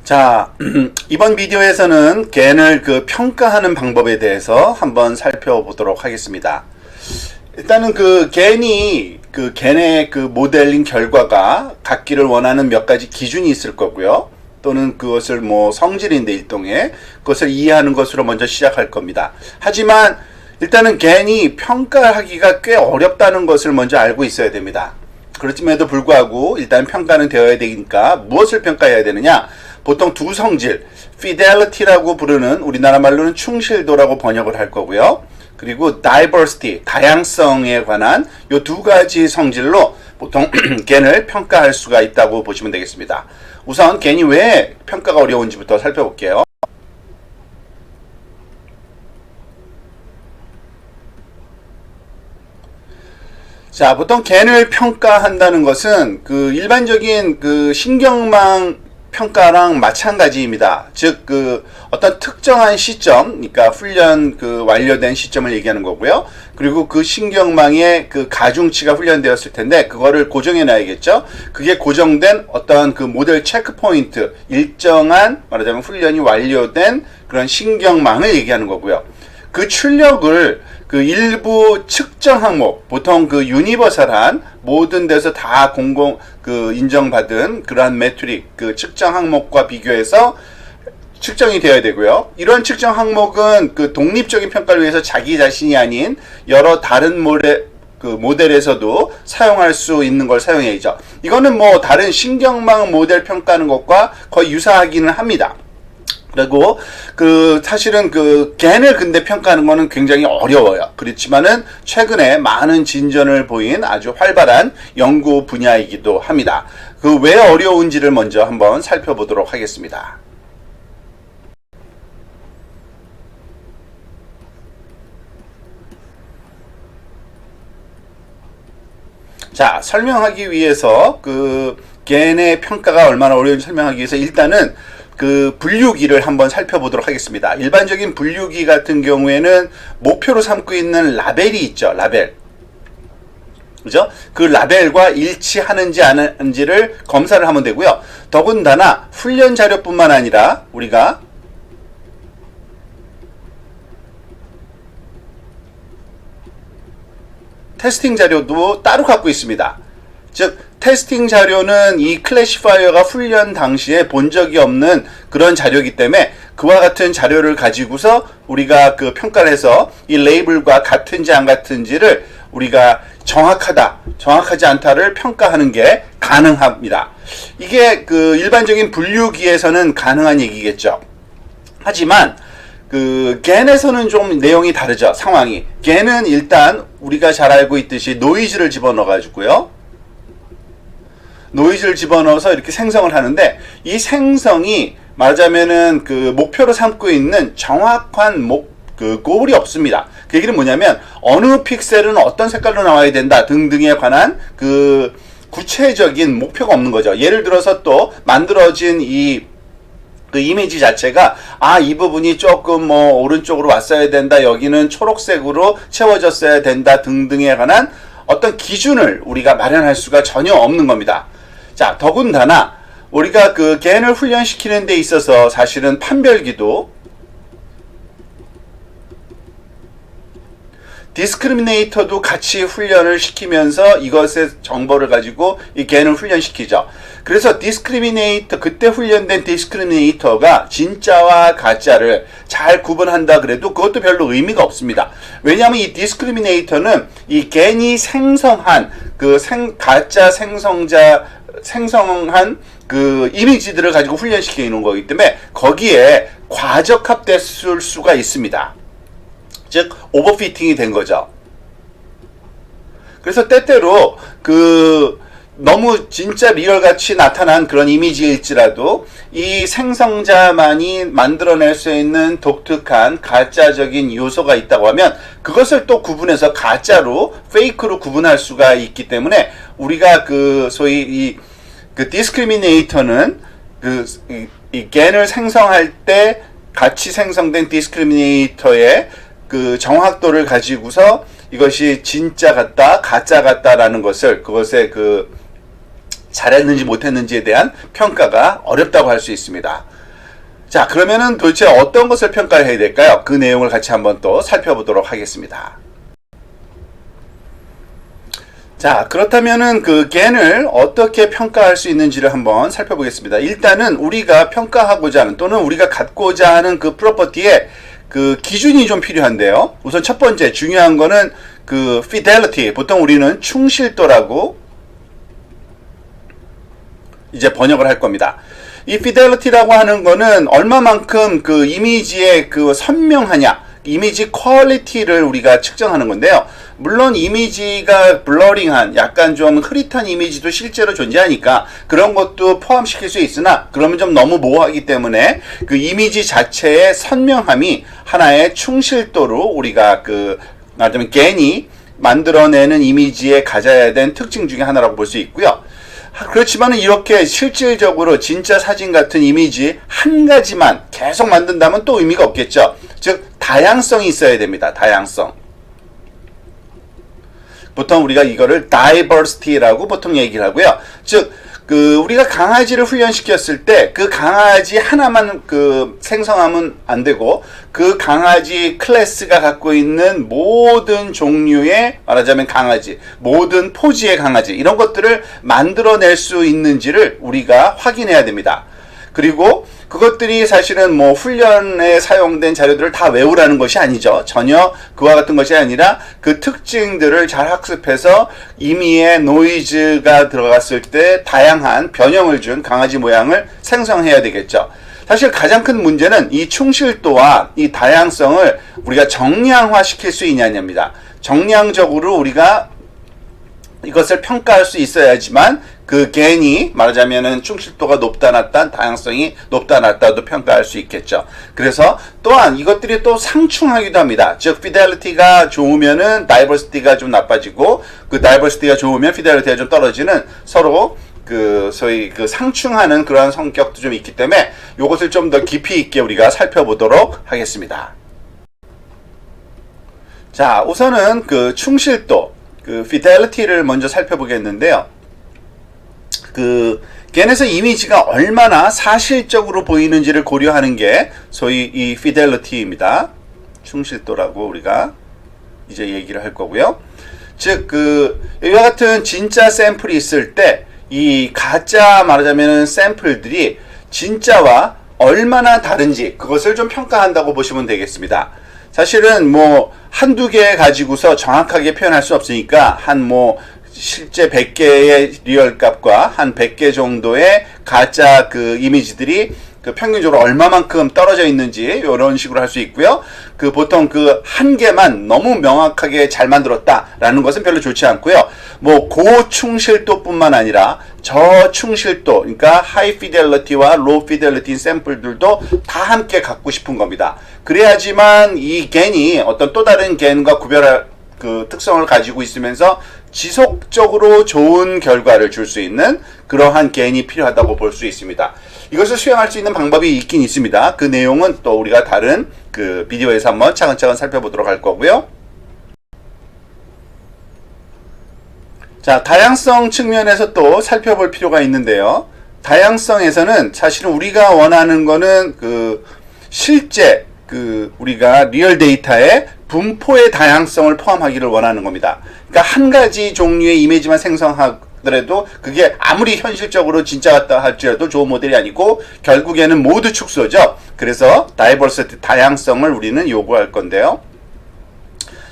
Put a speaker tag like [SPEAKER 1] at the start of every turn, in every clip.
[SPEAKER 1] 자, 이번 비디오에서는 겐을 평가하는 방법에 대해서 한번 살펴보도록 하겠습니다. 일단은 겐이 겐의 모델링 결과가 갖기를 원하는 몇 가지 기준이 있을 거고요. 또는 그것을 성질인데 일종의 그것을 이해하는 것으로 먼저 시작할 겁니다. 하지만 일단은 겐이 평가하기가 꽤 어렵다는 것을 먼저 알고 있어야 됩니다. 그렇음에도 불구하고 일단 평가는 되어야 되니까 무엇을 평가해야 되느냐? 보통 두 성질, fidelity라고 부르는 우리나라 말로는 충실도라고 번역을 할 거고요. 그리고 diversity, 다양성에 관한 이 두 가지 성질로 보통 겐을 평가할 수가 있다고 보시면 되겠습니다. 우선 겐이 왜 평가가 어려운지부터 살펴볼게요. 자, 보통 겐을 평가한다는 것은 일반적인 신경망 평가랑 마찬가지입니다. 즉 어떤 특정한 시점, 그러니까 훈련 완료된 시점을 얘기하는 거고요. 그리고 신경망의 가중치가 훈련되었을 텐데 그거를 고정해 놔야겠죠. 그게 고정된 어떤 모델 체크 포인트, 일정한 말하자면 훈련이 완료된 그런 신경망을 얘기하는 거고요. 그 출력을 일부 측정 항목, 보통 유니버설한 모든 데서 다 인정받은 그러한 메트릭, 측정 항목과 비교해서 측정이 되어야 되고요. 이런 측정 항목은 독립적인 평가를 위해서 자기 자신이 아닌 여러 다른 모델에서도 사용할 수 있는 걸 사용해야죠. 이거는 다른 신경망 모델 평가하는 것과 거의 유사하기는 합니다. 그리고 사실은 겐을 근데 평가하는 거는 굉장히 어려워요. 그렇지만은 최근에 많은 진전을 보인 아주 활발한 연구 분야이기도 합니다. 왜 어려운지를 먼저 한번 살펴보도록 하겠습니다. 자, 설명하기 위해서 겐의 평가가 얼마나 어려운지 설명하기 위해서 일단은 분류기를 한번 살펴보도록 하겠습니다. 일반적인 분류기 같은 경우에는 목표로 삼고 있는 라벨이 있죠. 라벨. 그죠? 그 라벨과 일치하는지 아닌지를 검사를 하면 되고요. 더군다나 훈련 자료뿐만 아니라 우리가 테스팅 자료도 따로 갖고 있습니다. 즉 테스팅 자료는 이 클래시파이어가 훈련 당시에 본 적이 없는 그런 자료이기 때문에 그와 같은 자료를 가지고서 우리가 평가를 해서 이 레이블과 같은지 안 같은지를 우리가 정확하지 않다를 평가하는 게 가능합니다. 이게 일반적인 분류기에서는 가능한 얘기겠죠. 하지만 겐에서는 좀 내용이 다르죠. 상황이. 겐은 일단 우리가 잘 알고 있듯이 노이즈를 집어넣어 가지고요. 노이즈를 집어넣어서 이렇게 생성을 하는데 이 생성이 말하자면은 목표로 삼고 있는 정확한 골이 없습니다. 그 얘기는 뭐냐면 어느 픽셀은 어떤 색깔로 나와야 된다 등등에 관한 구체적인 목표가 없는 거죠. 예를 들어서 또 만들어진 이 이미지 자체가 이 부분이 조금 오른쪽으로 왔어야 된다, 여기는 초록색으로 채워졌어야 된다 등등에 관한 어떤 기준을 우리가 마련할 수가 전혀 없는 겁니다. 자, 더군다나 우리가 겐을 훈련시키는 데 있어서 사실은 판별기도 디스크리미네이터도 같이 훈련을 시키면서 이것의 정보를 가지고 이 겐을 훈련시키죠. 그래서 그때 훈련된 디스크리미네이터가 진짜와 가짜를 잘 구분한다 그래도 그것도 별로 의미가 없습니다. 왜냐하면 이 디스크리미네이터는 이 겐이 생성한 가짜 생성한 이미지들을 가지고 훈련시키는 거기 때문에 거기에 과적합됐을 수가 있습니다. 즉 오버피팅이 된 거죠. 그래서 때때로 너무 진짜 리얼같이 나타난 그런 이미지일지라도 이 생성자만이 만들어낼 수 있는 독특한 가짜적인 요소가 있다고 하면 그것을 또 구분해서 가짜로 페이크로 구분할 수가 있기 때문에 우리가 소위 디스크리미네이터는 이 겐을 생성할 때 같이 생성된 디스크리미네이터의 정확도를 가지고서 이것이 진짜 같다, 가짜 같다라는 것을 잘했는지 못했는지에 대한 평가가 어렵다고 할 수 있습니다. 자, 그러면은 도대체 어떤 것을 평가해야 될까요? 그 내용을 같이 한번 또 살펴보도록 하겠습니다. 자, 그렇다면은 그 겐을 어떻게 평가할 수 있는지를 한번 살펴보겠습니다. 일단은 우리가 평가하고자 하는 또는 우리가 갖고자 하는 그 프로퍼티의 그 기준이 좀 필요한데요. 우선 첫 번째 중요한 거는 그 fidelity, 보통 우리는 충실도라고 이제 번역을 할 겁니다. 이 fidelity라고 하는 거는 얼마만큼 그 이미지의 그 선명하냐, 이미지 퀄리티를 우리가 측정하는 건데요. 물론 이미지가 블러링한 약간 좀 흐릿한 이미지도 실제로 존재하니까 그런 것도 포함시킬 수 있으나 그러면 좀 너무 모호하기 때문에 그 이미지 자체의 선명함이 하나의 충실도로 우리가 그 말하자면 겐이 만들어내는 이미지에 가져야 되는 특징 중에 하나라고 볼 수 있고요. 그렇지만 이렇게 실질적으로 진짜 사진 같은 이미지 한 가지만 계속 만든다면 또 의미가 없겠죠. 즉 다양성이 있어야 됩니다. 다양성. 보통 우리가 이거를 diversity라고 보통 얘기를 하고요. 즉 그 우리가 강아지를 훈련시켰을 때 그 강아지 하나만 그 생성하면 안 되고 그 강아지 클래스가 갖고 있는 모든 종류의 말하자면 강아지, 모든 포즈의 강아지 이런 것들을 만들어낼 수 있는지를 우리가 확인해야 됩니다. 그리고 그것들이 사실은 뭐 훈련에 사용된 자료들을 다 외우라는 것이 아니죠. 전혀 그와 같은 것이 아니라 그 특징들을 잘 학습해서 임의의 노이즈가 들어갔을 때 다양한 변형을 준 강아지 모양을 생성해야 되겠죠. 사실 가장 큰 문제는 이 충실도와 이 다양성을 우리가 정량화 시킬 수 있냐입니다. 정량적으로 우리가 이것을 평가할 수 있어야지만 그 겐이 말하자면은 충실도가 높다 낮다, 다양성이 높다 낮다도 평가할 수 있겠죠. 그래서 또한 이것들이 또 상충하기도 합니다. 즉 fidelity가 좋으면은 diversity가 좀 나빠지고 그 diversity가 좋으면 fidelity가 좀 떨어지는 서로 그 소위 그 상충하는 그러한 성격도 좀 있기 때문에 이것을 좀 더 깊이 있게 우리가 살펴보도록 하겠습니다. 자, 우선은 그 충실도, 그 fidelity를 먼저 살펴보겠는데요. 그 겐에서 이미지가 얼마나 사실적으로 보이는지를 고려하는 게 소위 이 fidelity입니다. 충실도라고 우리가 이제 얘기를 할 거고요. 즉 그 이와 같은 진짜 샘플이 있을 때 이 가짜 말하자면은 샘플들이 진짜와 얼마나 다른지 그것을 좀 평가한다고 보시면 되겠습니다. 사실은 뭐 한두 개 가지고서 정확하게 표현할 수 없으니까 한 뭐 실제 100개의 리얼 값과 한 100개 정도의 가짜 그 이미지들이 그 평균적으로 얼마만큼 떨어져 있는지 이런 식으로 할 수 있고요. 그 보통 그 한 개만 너무 명확하게 잘 만들었다라는 것은 별로 좋지 않고요. 뭐 고충실도뿐만 아니라 저충실도, 그러니까 하이 피델리티와 로우 피델리티 샘플들도 다 함께 갖고 싶은 겁니다. 그래야지만 이 겐이 어떤 또 다른 겐과 구별할 그 특성을 가지고 있으면서 지속적으로 좋은 결과를 줄 수 있는 그러한 겐이 필요하다고 볼 수 있습니다. 이것을 수행할 수 있는 방법이 있긴 있습니다. 그 내용은 또 우리가 다른 그 비디오에서 한번 차근차근 살펴보도록 할 거고요. 자, 다양성 측면에서 또 살펴볼 필요가 있는데요. 다양성에서는 사실은 우리가 원하는 거는 그 실제 그 우리가 리얼 데이터에 분포의 다양성을 포함하기를 원하는 겁니다. 그러니까 한 가지 종류의 이미지만 생성하더라도 그게 아무리 현실적으로 진짜 같다 할지라도 좋은 모델이 아니고 결국에는 모두 축소죠. 그래서 다이버시티, 다양성을 우리는 요구할 건데요.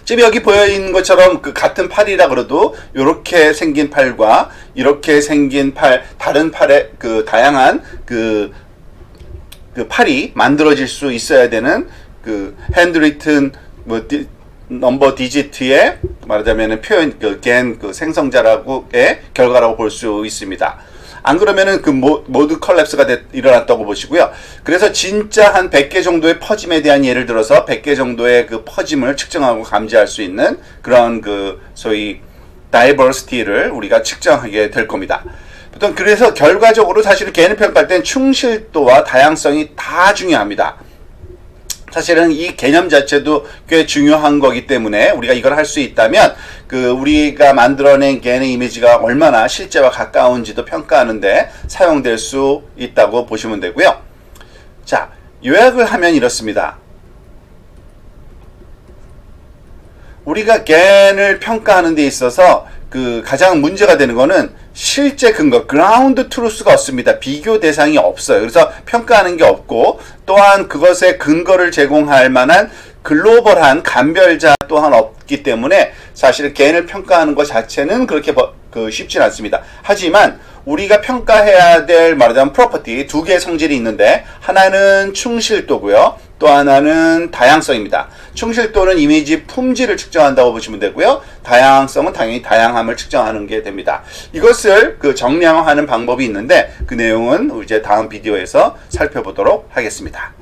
[SPEAKER 1] 지금 여기 보여 있는 것처럼 그 같은 팔이라 그래도 이렇게 생긴 팔과 이렇게 생긴 팔, 다른 팔의 그 다양한 그 팔이 만들어질 수 있어야 되는 그 핸드리튼 뭐 넘버 디지트의 말하자면은 표현 그 겐 그 생성자라고의 결과라고 볼 수 있습니다. 안 그러면은 그 모두 컬랩스가 일어났다고 보시고요. 그래서 진짜 한 100개 정도의 퍼짐에 대한 예를 들어서 100개 정도의 그 퍼짐을 측정하고 감지할 수 있는 그런 그 소위 다이버시티를 우리가 측정하게 될 겁니다. 보통 그래서 결과적으로 사실은 겐을 평가할 땐 충실도와 다양성이 다 중요합니다. 사실은 이 개념 자체도 꽤 중요한 거기 때문에 우리가 이걸 할 수 있다면 그 우리가 만들어낸 겐의 이미지가 얼마나 실제와 가까운지도 평가하는데 사용될 수 있다고 보시면 되고요. 자, 요약을 하면 이렇습니다. 우리가 겐을 평가하는 데 있어서 그 가장 문제가 되는 거는 실제 근거, 그라운드 트루스가 없습니다. 비교 대상이 없어요. 그래서 평가하는 게 없고, 또한 그것에 근거를 제공할 만한 글로벌한 간별자 또한 없기 때문에 사실 겐을 평가하는 것 자체는 그렇게 쉽진 않습니다. 하지만 우리가 평가해야 될 말하자면 프로퍼티 두 개의 성질이 있는데, 하나는 충실도고요, 또 하나는 다양성입니다. 충실도는 이미지 품질을 측정한다고 보시면 되고요, 다양성은 당연히 다양함을 측정하는 게 됩니다. 이것을 정량화하는 방법이 있는데 그 내용은 이제 다음 비디오에서 살펴보도록 하겠습니다.